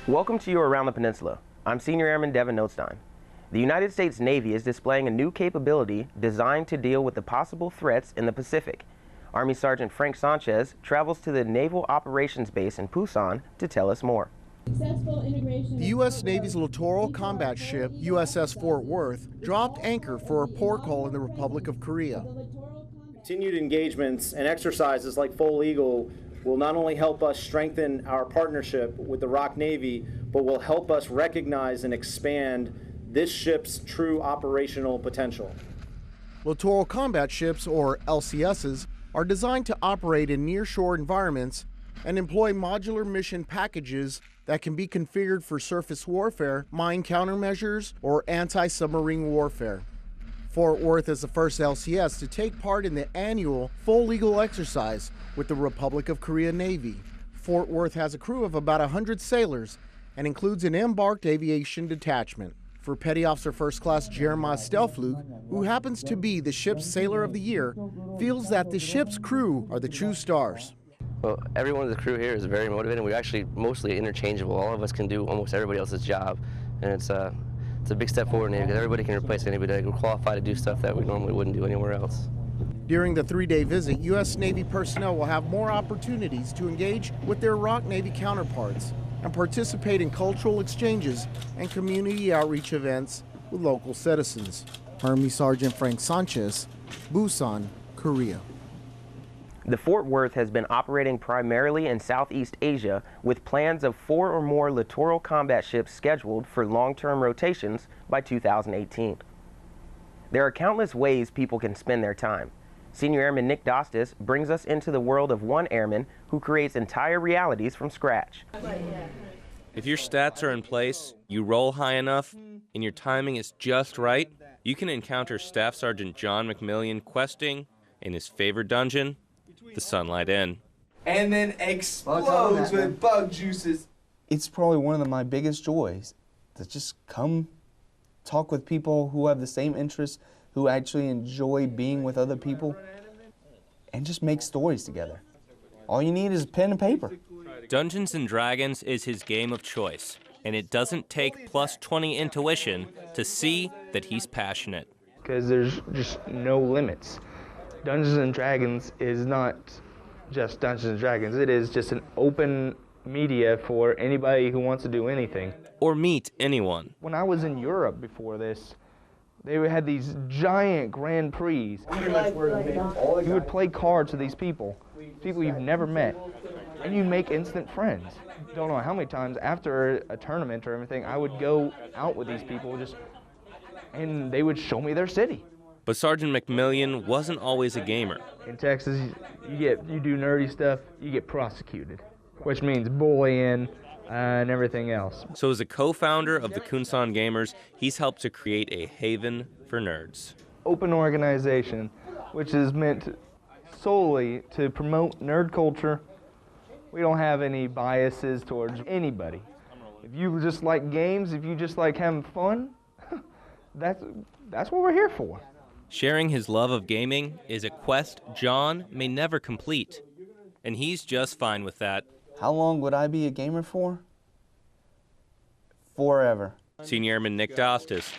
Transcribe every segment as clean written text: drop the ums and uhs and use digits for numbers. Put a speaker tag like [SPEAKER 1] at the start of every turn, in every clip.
[SPEAKER 1] Welcome to you Around the Peninsula. I'm Senior Airman Devin Notstein. The United States Navy is displaying a new capability designed to deal with the possible threats in the Pacific. Army Sergeant Frank Sanchez travels to the Naval Operations Base in Pusan to tell us more.
[SPEAKER 2] The U.S. Navy's littoral combat ship, USS Fort Worth, dropped anchor for a port call in the Republic of Korea.
[SPEAKER 3] Continued engagements and exercises like Full Eagle will not only help us strengthen our partnership with the ROK Navy, but will help us recognize and expand this ship's true operational potential.
[SPEAKER 2] Littoral combat ships, or LCSs, are designed to operate in near-shore environments and employ modular mission packages that can be configured for surface warfare, mine countermeasures, or anti-submarine warfare. Fort Worth is the first LCS to take part in the annual Full Eagle exercise with the Republic of Korea Navy. Fort Worth has a crew of about 100 sailors and includes an embarked aviation detachment. For Petty Officer First Class Jeremiah Stelflug, who happens to be the ship's Sailor of the Year, feels that the ship's crew are the true stars.
[SPEAKER 4] Well, everyone in the crew here is very motivated. We're actually mostly interchangeable. All of us can do almost everybody else's job, and it's a big step forward now because everybody can replace anybody that can qualify to do stuff that we normally wouldn't do anywhere else.
[SPEAKER 2] During the 3-day visit, U.S. Navy personnel will have more opportunities to engage with their ROK Navy counterparts and participate in cultural exchanges and community outreach events with local citizens. Army Sergeant Frank Sanchez, Busan, Korea.
[SPEAKER 1] The Fort Worth has been operating primarily in Southeast Asia with plans of 4 or more littoral combat ships scheduled for long-term rotations by 2018. There are countless ways people can spend their time. Senior Airman Nick Dostis brings us into the world of one airman who creates entire realities from scratch.
[SPEAKER 5] If your stats are in place, you roll high enough, and your timing is just right, you can encounter Staff Sergeant John McMillian questing in his favorite dungeon, the Sunlight Inn.
[SPEAKER 6] And then explodes with bug juices.
[SPEAKER 7] It's probably one of my biggest joys to just come talk with people who have the same interests, who actually enjoy being with other people, and just make stories together. All you need is a pen and paper.
[SPEAKER 5] Dungeons & Dragons is his game of choice, and it doesn't take plus 20 intuition to see that he's passionate.
[SPEAKER 8] Because there's just no limits. Dungeons & Dragons is not just Dungeons & Dragons. It is just an open media for anybody who wants to do anything.
[SPEAKER 5] Or meet anyone.
[SPEAKER 8] When I was in Europe before this, they had these giant Grand Prix. You would play cards with these people you've never met, and you make instant friends. Don't know how many times after a tournament or everything, I would go out with these people and they would show me their city.
[SPEAKER 5] But Sergeant McMillian wasn't always a gamer.
[SPEAKER 8] In Texas, you do nerdy stuff, you get prosecuted, which means bullying and everything else.
[SPEAKER 5] So as a co-founder of the Kunsan Gamers, he's helped to create a haven for nerds.
[SPEAKER 8] Open organization, which is meant solely to promote nerd culture. We don't have any biases towards anybody. If you just like games, if you just like having fun, that's what we're here for.
[SPEAKER 5] Sharing his love of gaming is a quest John may never complete, and he's just fine with that.
[SPEAKER 7] How long would I be a gamer for? Forever.
[SPEAKER 5] Senior Airman Nick Dostis,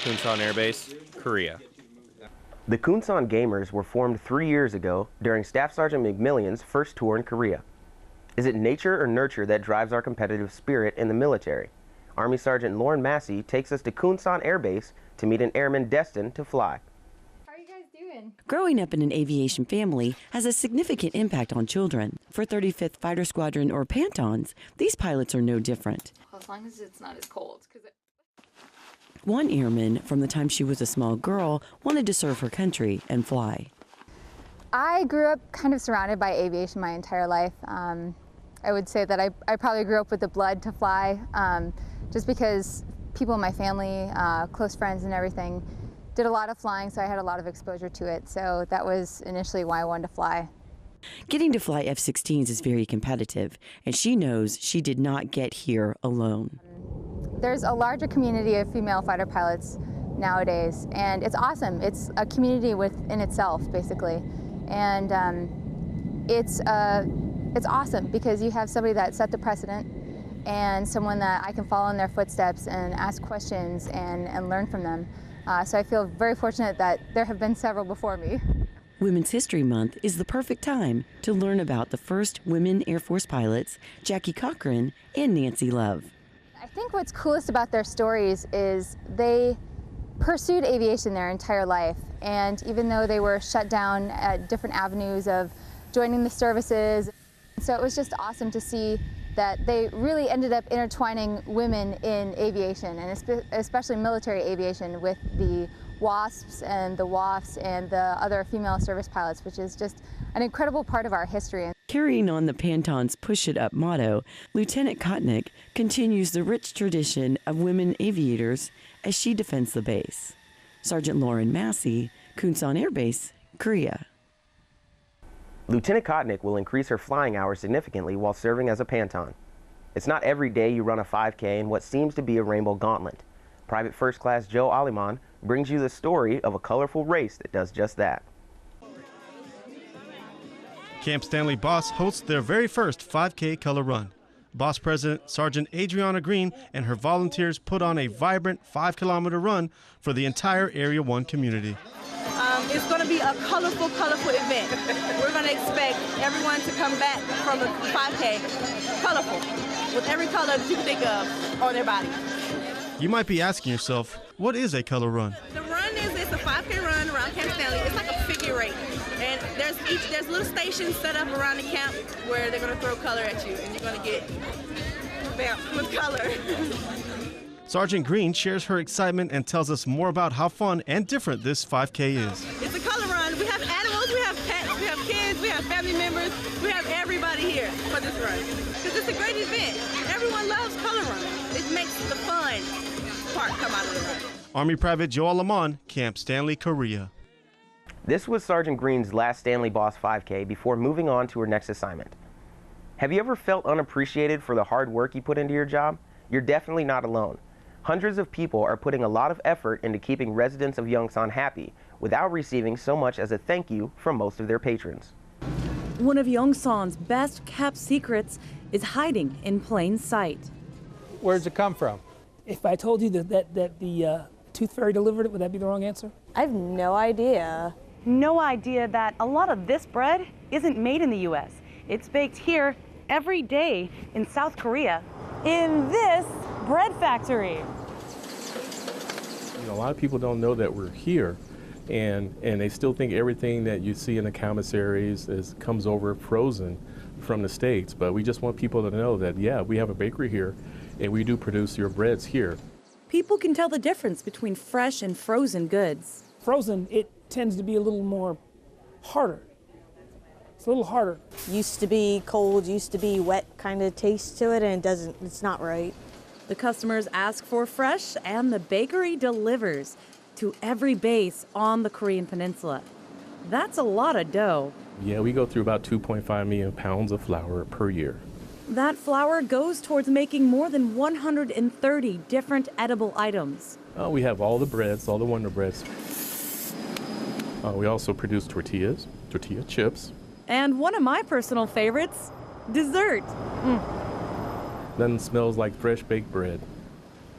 [SPEAKER 5] Kunsan Air Base, Korea.
[SPEAKER 1] The Kunsan Gamers were formed 3 years ago during Staff Sergeant McMillian's first tour in Korea. Is it nature or nurture that drives our competitive spirit in the military? Army Sergeant Lauren Massey takes us to Kunsan Air Base to meet an airman destined to fly.
[SPEAKER 9] How are you guys doing?
[SPEAKER 10] Growing up in an aviation family has a significant impact on children. For 35th Fighter Squadron or Pantons, these pilots are no different.
[SPEAKER 9] As long as it's not as cold.
[SPEAKER 10] One airman, from the time she was a small girl, wanted to serve her country and fly.
[SPEAKER 9] I grew up kind of surrounded by aviation my entire life. I would say that I probably grew up with the blood to fly, just because people in my family, close friends and everything, did a lot of flying, so I had a lot of exposure to it. So that was initially why I wanted to fly.
[SPEAKER 10] Getting to fly F-16s is very competitive, and she knows she did not get here alone.
[SPEAKER 9] There's a larger community of female fighter pilots nowadays, and it's awesome. It's a community within itself, basically. And it's awesome because you have somebody that set the precedent and someone that I can follow in their footsteps and ask questions and learn from them. So I feel very fortunate that there have been several before me.
[SPEAKER 10] Women's History Month is the perfect time to learn about the first women Air Force pilots, Jackie Cochran and Nancy Love.
[SPEAKER 9] I think what's coolest about their stories is they pursued aviation their entire life, and even though they were shut down at different avenues of joining the services, so it was just awesome to see that they really ended up intertwining women in aviation, and especially military aviation, with the WASPs and the WAFs and the other female service pilots, which is just an incredible part of our history.
[SPEAKER 10] Carrying on the Panton's Push It Up motto, Lieutenant Kotnick continues the rich tradition of women aviators as she defends the base. Sergeant Lauren Massey, Kunsan Air Base, Korea.
[SPEAKER 1] Lieutenant Kotnick will increase her flying hours significantly while serving as a Panton. It's not every day you run a 5K in what seems to be a rainbow gauntlet. Private First Class Joe Aliman brings you the story of a colorful race that does just that.
[SPEAKER 11] Camp Stanley Boss hosts their very first 5K color run. Boss President Sergeant Adriana Green and her volunteers put on a vibrant 5-kilometer run for the entire Area 1 community.
[SPEAKER 12] It's going to be a colorful event. We're going to expect everyone to come back from the 5K colorful, with every color that you can think of on their body.
[SPEAKER 11] You might be asking yourself, what is a color run?
[SPEAKER 12] The run it's a 5K run around Camp Stanley. It's like a figure eight. And there's little stations set up around the camp where they're going to throw color at you, and you're going to get bounced with color.
[SPEAKER 11] Sergeant Green shares her excitement and tells us more about how fun and different this 5K is.
[SPEAKER 12] It's a color run. We have animals, we have pets, we have kids, we have family members, we have everybody here for this run. Because it's a great event. Everyone loves color runs. It makes the fun part come out of the run.
[SPEAKER 11] Army Private Joe Alaman, Camp Stanley, Korea.
[SPEAKER 1] This was Sergeant Green's last Stanley Boss 5K before moving on to her next assignment. Have you ever felt unappreciated for the hard work you put into your job? You're definitely not alone. Hundreds of people are putting a lot of effort into keeping residents of Yongsan happy without receiving so much as a thank you from most of their patrons.
[SPEAKER 13] One of Yongsan's best kept secrets is hiding in plain sight.
[SPEAKER 14] Where does it come from? If I told you that the Tooth Fairy delivered it, would that be the wrong answer?
[SPEAKER 15] I have no idea.
[SPEAKER 13] No idea that a lot of this bread isn't made in the U.S. It's baked here every day in South Korea, in this bread factory.
[SPEAKER 16] A lot of people don't know that we're here, and they still think everything that you see in the commissaries comes over frozen from the States. But we just want people to know that, yeah, we have a bakery here, and we do produce your breads here.
[SPEAKER 13] People can tell the difference between fresh and frozen goods.
[SPEAKER 14] Frozen, it tends to be a little more harder. It's a little harder.
[SPEAKER 15] Used to be cold, used to be wet kind of taste to it, and it's not right.
[SPEAKER 13] The customers ask for fresh, and the bakery delivers to every base on the Korean Peninsula. That's a lot of dough.
[SPEAKER 16] Yeah, we go through about 2.5 million pounds of flour per year.
[SPEAKER 13] That flour goes towards making more than 130 different edible items.
[SPEAKER 16] We have all the breads, all the Wonder Breads. We also produce tortilla chips.
[SPEAKER 13] And one of my personal favorites, dessert.
[SPEAKER 16] Nothing smells like fresh baked bread.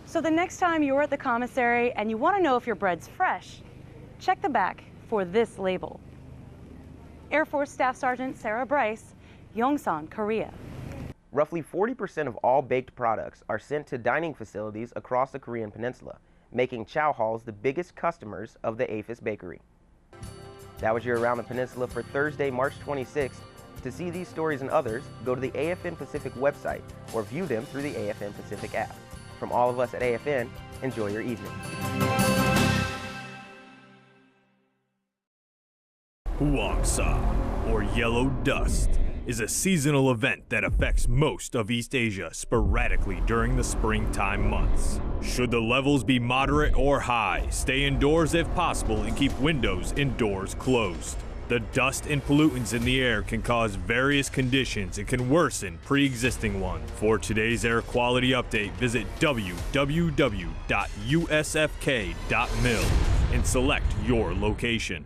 [SPEAKER 13] So the next time you're at the commissary and you want to know if your bread's fresh, check the back for this label. Air Force Staff Sergeant Sarah Bryce, Yongsan, Korea.
[SPEAKER 1] Roughly 40% of all baked products are sent to dining facilities across the Korean Peninsula, making chow halls the biggest customers of the AFIS bakery. That was your Around the Peninsula for Thursday, March 26th. To see these stories and others, go to the AFN Pacific website or view them through the AFN Pacific app. From all of us at AFN, enjoy your evening.
[SPEAKER 17] Huangsa, or yellow dust, is a seasonal event that affects most of East Asia sporadically during the springtime months. Should the levels be moderate or high, stay indoors if possible and keep windows and doors closed. The dust and pollutants in the air can cause various conditions and can worsen pre-existing ones. For today's air quality update, visit www.usfk.mil and select your location.